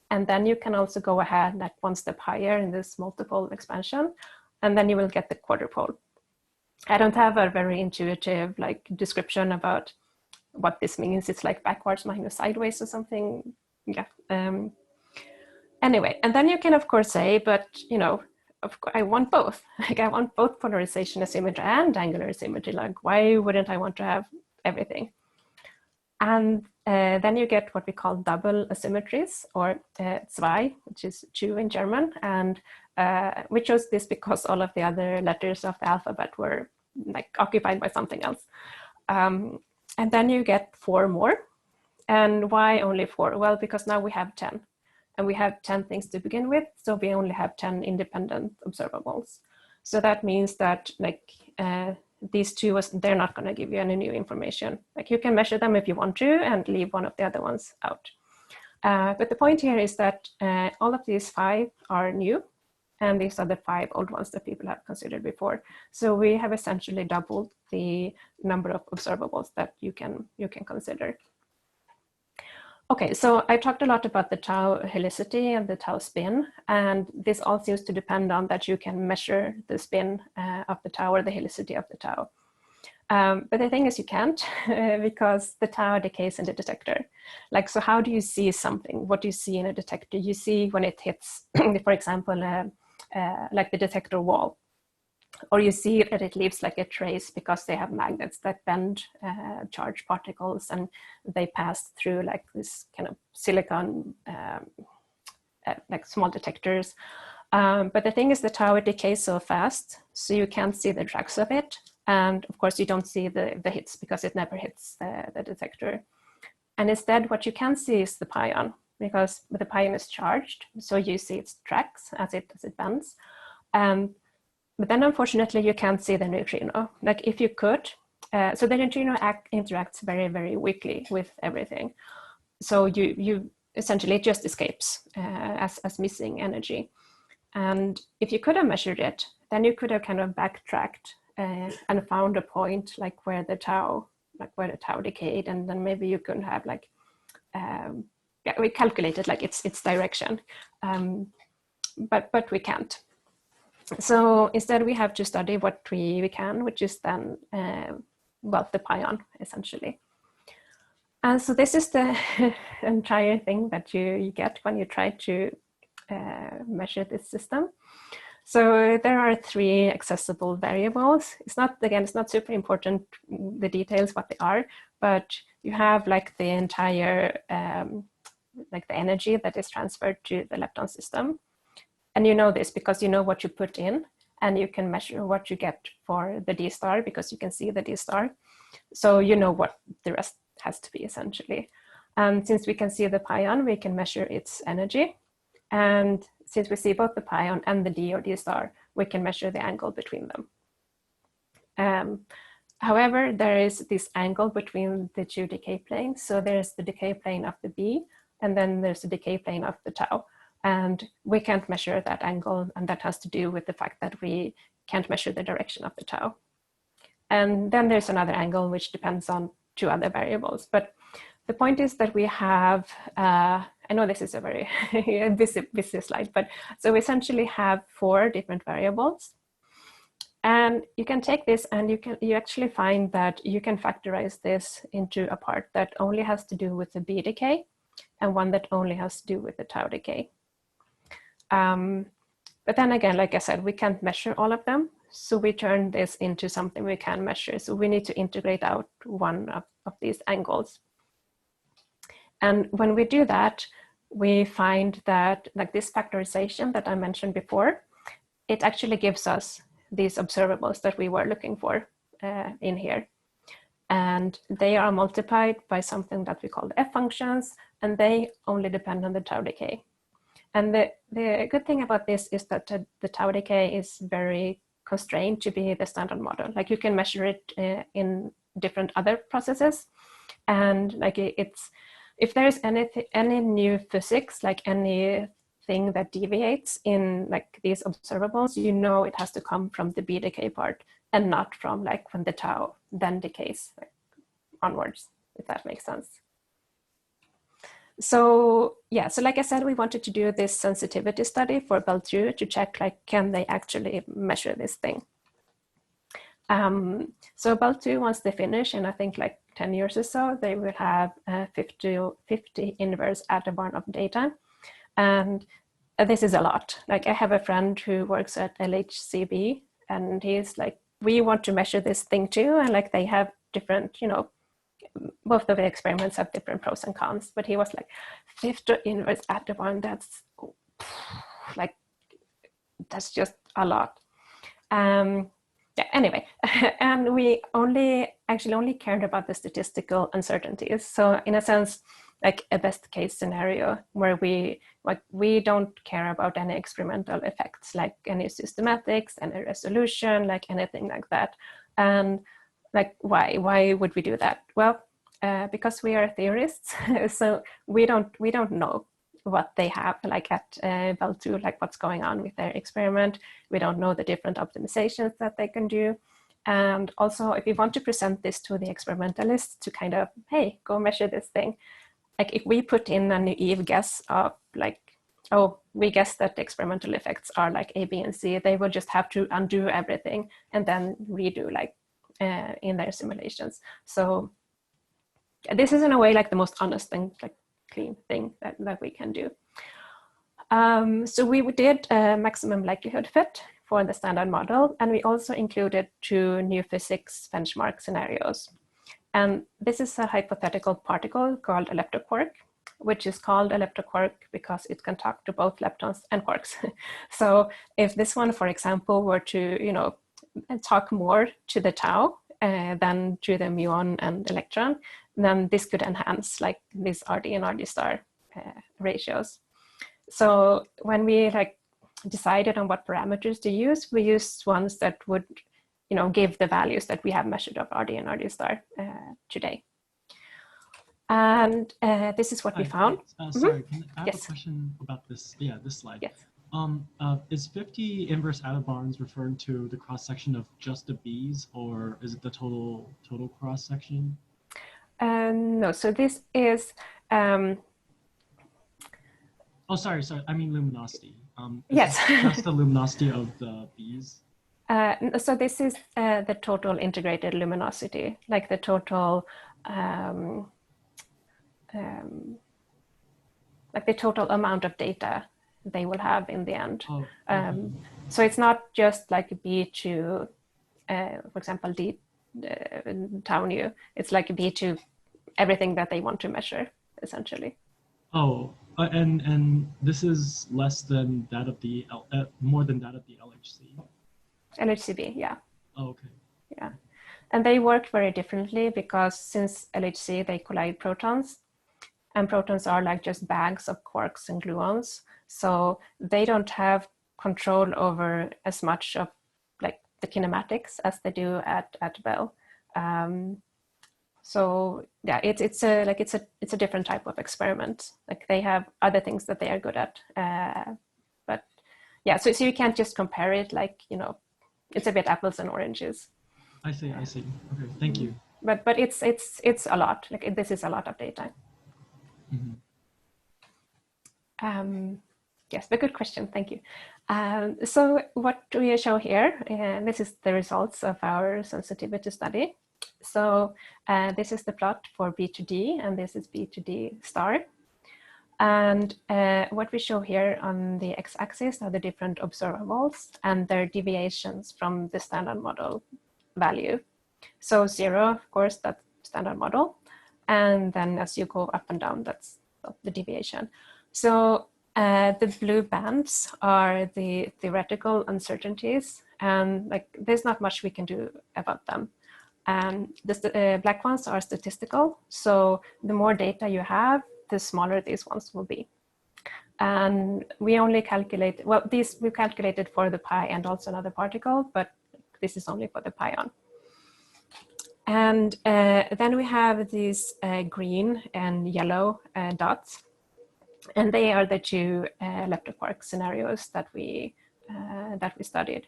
And then you can also go ahead like 1 step higher in this multipole expansion, and then you will get the quadrupole. I don't have a very intuitive like description about what this means. It's like backwards minus sideways or something. Yeah. Anyway, and then you can of course say, but I want both. Like I want both polarization asymmetry and angular symmetry. Like why wouldn't I want to have everything? And then you get what we call double asymmetries, or zwei, which is two in German. And we chose this because all of the other letters of the alphabet were like occupied by something else. And then you get 4 more. And why only 4? Well, because now we have 10. And we have 10 things to begin with, so we only have 10 independent observables. So that means that like these two, they're not going to give you any new information. Like you can measure them if you want to and leave one of the other ones out. But the point here is that all of these 5 are new, and these are the 5 old ones that people have considered before. So we have essentially doubled the number of observables that you can consider. Okay, so I talked a lot about the tau helicity and the tau spin, and this all seems to depend on that you can measure the spin of the tau or the helicity of the tau. But the thing is you can't because the tau decays in the detector. Like, so how do you see something? What do you see in a detector? You see when it hits, for example, like the detector wall. Or you see that it leaves like a trace because they have magnets that bend charged particles, and they pass through like this kind of silicon, like small detectors. But the thing is the tau decays so fast, so you can't see the tracks of it. And of course you don't see the hits because it never hits the detector. And instead what you can see is the pion, because the pion is charged. So you see its tracks as it bends. But then unfortunately you can't see the neutrino. Like if you could, so the neutrino interacts very, very weakly with everything. So you essentially, it just escapes as missing energy. And if you could have measured it, then you could have kind of backtracked and found a point like where the tau decayed, and then maybe you could have like, yeah, we calculated like its direction, but we can't. So instead we have to study what we can, which is then, well, the pion essentially. And so this is the entire thing that you get when you try to measure this system. So there are 3 accessible variables. It's not super important, the details, what they are, but you have like the entire, like the energy that is transferred to the lepton system. And you know this because you know what you put in, and you can measure what you get for the D star because you can see the D star. So you know what the rest has to be essentially. And since we can see the pion, we can measure its energy. And since we see both the pion and the D or D star, we can measure the angle between them. However, there is this angle between the 2 decay planes. So there's the decay plane of the B, and then there's the decay plane of the tau. And we can't measure that angle, and that has to do with the fact that we can't measure the direction of the tau. And then there's another angle which depends on 2 other variables. But the point is that we have, I know this is a very busy slide, but so we essentially have 4 different variables. And you can take this and you actually find that you can factorize this into a part that only has to do with the B decay and one that only has to do with the tau decay. But then again, like I said, we can't measure all of them. So we turn this into something we can measure. So we need to integrate out one of these angles. And when we do that, we find that like this factorization that I mentioned before, it actually gives us these observables that we were looking for in here. And they are multiplied by something that we call the F functions, and they only depend on the tau decay. And the good thing about this is that the tau decay is very constrained to be the standard model. Like you can measure it in different other processes. And like if there's any new physics, like anything that deviates in like these observables, you know it has to come from the B decay part and not from like when the tau then decays like, onwards, if that makes sense. So yeah, so like I said, we wanted to do this sensitivity study for Bell 2 to check like, can they actually measure this thing? So Belt 2, once they finish, in I think like 10 years or so, they will have 50 inverse Atabarn of data. And this is a lot. Like I have a friend who works at LHCb, and he's like, we want to measure this thing too. And like they have different, both of the experiments have different pros and cons, but he was like 50 inverse Atabarn, that's like, that's just a lot. Yeah, anyway, and we actually only cared about the statistical uncertainties. So in a sense, like a best case scenario where we don't care about any experimental effects, like any systematics, any resolution, like anything like that. And like, why would we do that? Well, because we are theorists, so we don't know what they have like at Belt 2, like what's going on with their experiment. We don't know the different optimizations that they can do. And also, if we want to present this to the experimentalists to kind of, hey, go measure this thing. Like if we put in a naive guess of like, oh, we guess that the experimental effects are like A, B, and C, they will just have to undo everything and then redo like in their simulations. So this is in a way like the most honest and like clean thing that we can do. So we did a maximum likelihood fit for the standard model, and we also included 2 new physics benchmark scenarios. And this is a hypothetical particle called a leptoquark, which is called a leptoquark because it can talk to both leptons and quarks. So if this one, for example, were to talk more to the tau than to the muon and electron, then this could enhance like these RD and RD star ratios. So when we like decided on what parameters to use, we used ones that would give the values that we have measured of RD and RD star today. And this is what we found. Sorry, I have Yes. a question about this. Yeah, this slide. Yes. Is 50 inverse Atabarns referring to the cross section of just the bees, or is it the total cross section? No, so this is. Oh, sorry. I mean luminosity. Yes. Just the luminosity of the bees. So this is the total integrated luminosity, like the total, like the total amount of data they will have in the end. Oh, okay. So it's not just like B to, for example, D tau nu. It's like B to everything that they want to measure, essentially. Oh, and this is less than that of the more than that of the LHC. LHCb, yeah. Oh, okay. Yeah, and they work very differently because since LHC they collide protons, and protons are like just bags of quarks and gluons, so they don't have control over as much of like the kinematics as they do at Bell. So yeah, it's a different type of experiment. Like they have other things that they are good at, but yeah. So you can't just compare it like it's a bit apples and oranges. I see. Okay, thank you. But it's a lot. Like this is a lot of data. Mm-hmm. Yes, but good question. Thank you. So what do we show here? This is the results of our sensitivity study. So this is the plot for B to D, and this is B to D star. And what we show here on the x-axis are the different observables and their deviations from the standard model value. So 0, of course, that's standard model. And then as you go up and down, that's the deviation. So the blue bands are the theoretical uncertainties, and like there's not much we can do about them. And the black ones are statistical. So the more data you have, the smaller these ones will be. And we only calculate, well, these we calculated for the pi and also another particle, but this is only for the pion. And then we have these green and yellow dots, and they are the 2 leptoquark scenarios that we studied.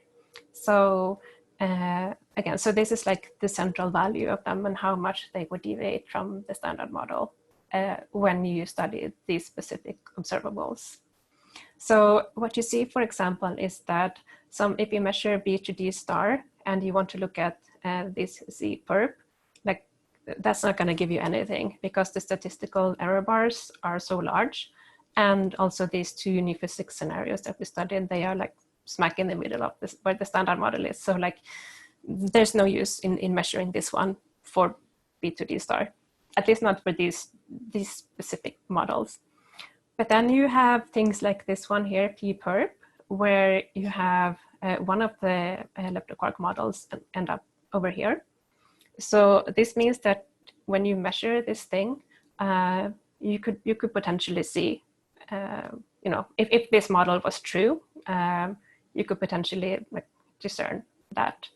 So again, so this is like the central value of them and how much they would deviate from the standard model when you study these specific observables. So what you see, for example, is that if you measure B to D star and you want to look at this Z perp, like that's not going to give you anything because the statistical error bars are so large. And also these two uniphysics scenarios that we studied, they are like smack in the middle of this where the standard model is. So like there's no use in measuring this one for B to D star, at least not for these specific models. But then you have things like this one here, P perp, where you have one of the leptoquark models end up over here. So this means that when you measure this thing, you could potentially see, if this model was true, you could potentially like discern that.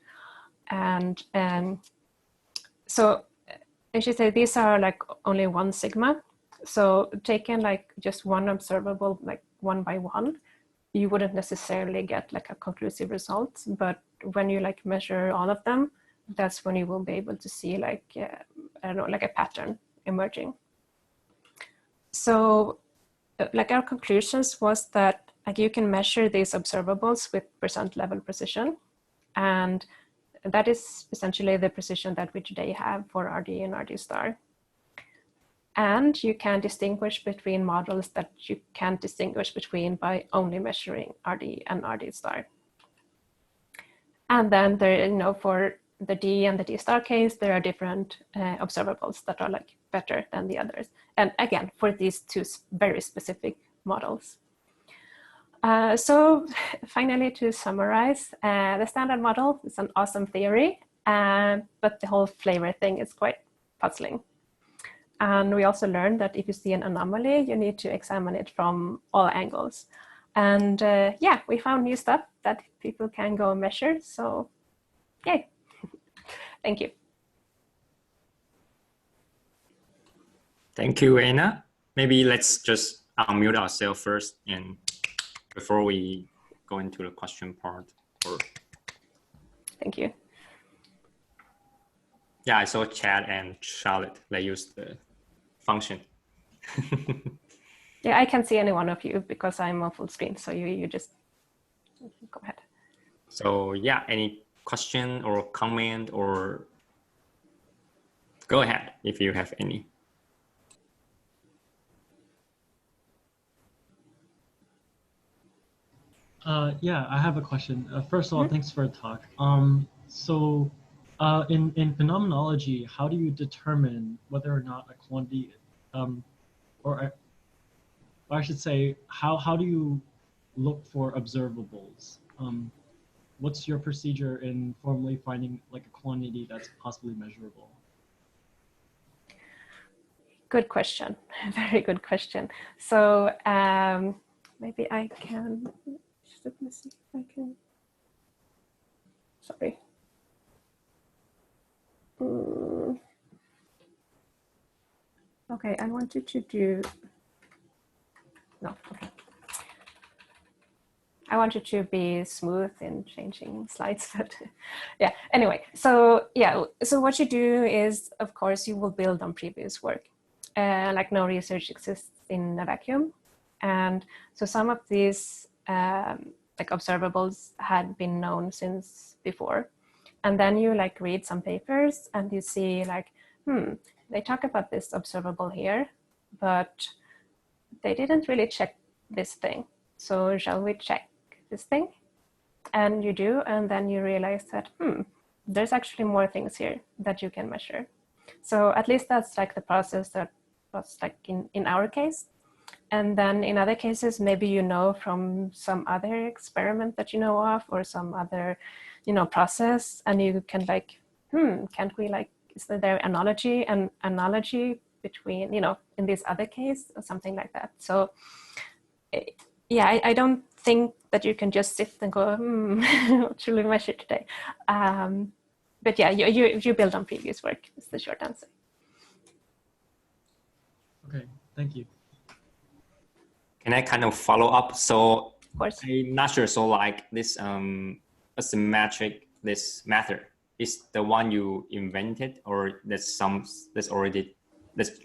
And so I should say these are like only 1 sigma. So taken like just one observable, like one by one, you wouldn't necessarily get like a conclusive result. But when you like measure all of them, that's when you will be able to see like, I don't know, like a pattern emerging. So like our conclusions was that like you can measure these observables with % level precision. And that is essentially the precision that we today have for RD and RD star. And you can distinguish between models that you can't distinguish between by only measuring RD and RD star. And then there, for the D and the D star case, there are different observables that are like better than the others. And again, for these two very specific models. So finally, to summarize, the standard model is an awesome theory, but the whole flavor thing is quite puzzling. And we also learned that if you see an anomaly, you need to examine it from all angles. And yeah, we found new stuff that people can go measure. So yay. Thank you. Thank you, Anna. Maybe let's just unmute ourselves first and before we go into the question part. Thank you. Yeah, I saw Chad and Charlotte. They used the function. Yeah, I can't see any one of you because I'm on full screen. So you just go ahead. So yeah, any question or comment or go ahead if you have any. Yeah, I have a question. First of all, thanks for the talk. In phenomenology, how do you determine whether or not a quantity, or I should say, how do you look for observables? What's your procedure in formally finding like a quantity that's possibly measurable? Good question. Very good question. So maybe I can, let me see if I can, sorry. Okay, I wanted to do, no, okay. I wanted to be smooth in changing slides, but yeah, anyway. So yeah, so what you do is, of course, you will build on previous work. Like no research exists in a vacuum. And so some of these like observables had been known since before. And then you like read some papers and you see like, they talk about this observable here, but they didn't really check this thing. So shall we check this thing? And you do, and then you realize that, there's actually more things here that you can measure. So at least that's like the process that was like in our case. And then in other cases, maybe you know from some other experiment that you know of or some other, process, and you can like, can't we like, is there analogy between, in this other case or something like that. So yeah, I don't think that you can just sit and go, what should we measure today? But yeah, you build on previous work is the short answer. Okay, thank you. Can I kind of follow up? So Of course. I'm not sure. So like this asymmetric, this method is the one you invented, or that's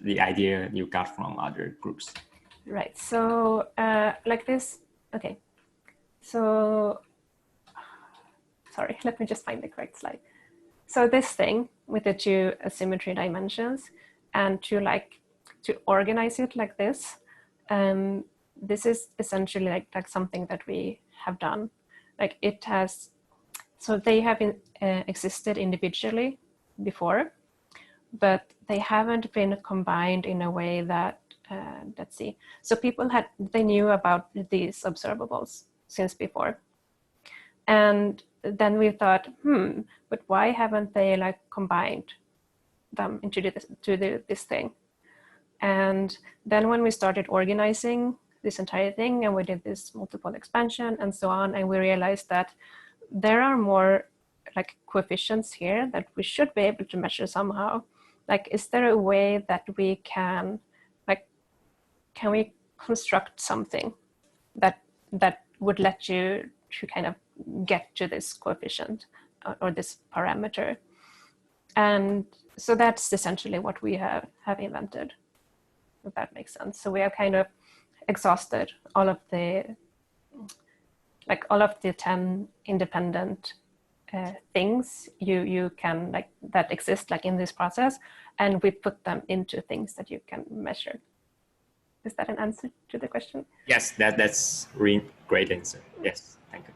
the idea you got from other groups? Right. So like this. Okay. So sorry, let me just find the correct slide. So this thing with the two asymmetry dimensions, and to organize it like this, this is essentially like something that we have done. Like it has, so they have existed individually before, but they haven't been combined in a way that, let's see. So they knew about these observables since before. And then we thought, but why haven't they like combined them into this thing? And then when we started organizing this entire thing, and we did this multiple expansion and so on, and we realized that there are more like coefficients here that we should be able to measure somehow. Like, is there a way that we can, like, can we construct something that would let you to kind of get to this coefficient or this parameter? And so that's essentially what we have invented, if that makes sense. So we have kind of exhausted all of the 10 independent things you can like that exist like in this process, and we put them into things that you can measure. Is that an answer to the question? Yes, that's really great answer. Yes, thank you.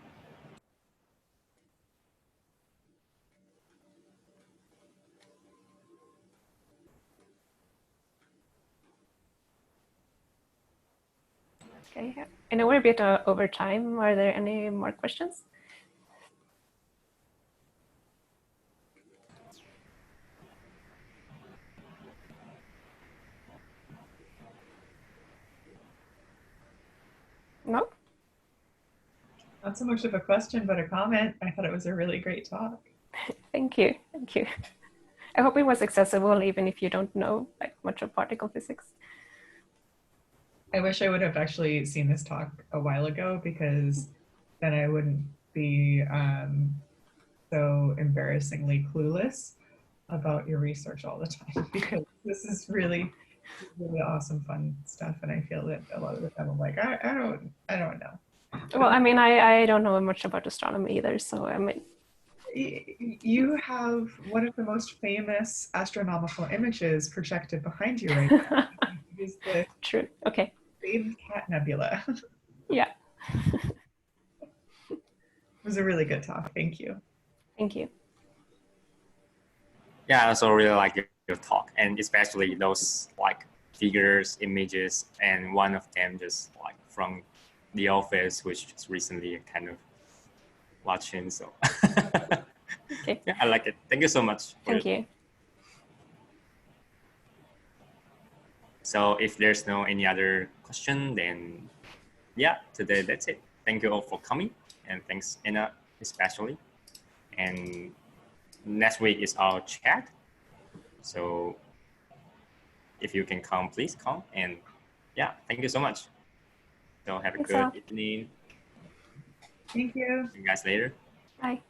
Okay, I know we're a bit over time. Are there any more questions? No? Not so much of a question, but a comment. I thought it was a really great talk. Thank you. Thank you. I hope it was accessible, even if you don't know like much of particle physics. I wish I would have actually seen this talk a while ago, because then I wouldn't be so embarrassingly clueless about your research all the time, because this is really awesome, fun stuff. And I feel that a lot of the time I'm like, I don't know. Well, I mean, I don't know much about astronomy either, so I mean. You have one of the most famous astronomical images projected behind you right now. It is the True. Okay. Babe Cat Nebula. Yeah. It was a really good talk. Thank you. Thank you. Yeah, I also really like your talk, and especially those like figures, images, and one of them just like from The Office, which just recently kind of watching. So Okay. yeah, I like it. Thank you so much. Thank you. So if there's no any other question, then yeah, today that's it. Thank you all for coming, and thanks Anna especially. And next week is our chat. So if you can come, please come. And yeah, thank you so much. So have a Thanks good all. evening. Thank you. See you guys later. Bye.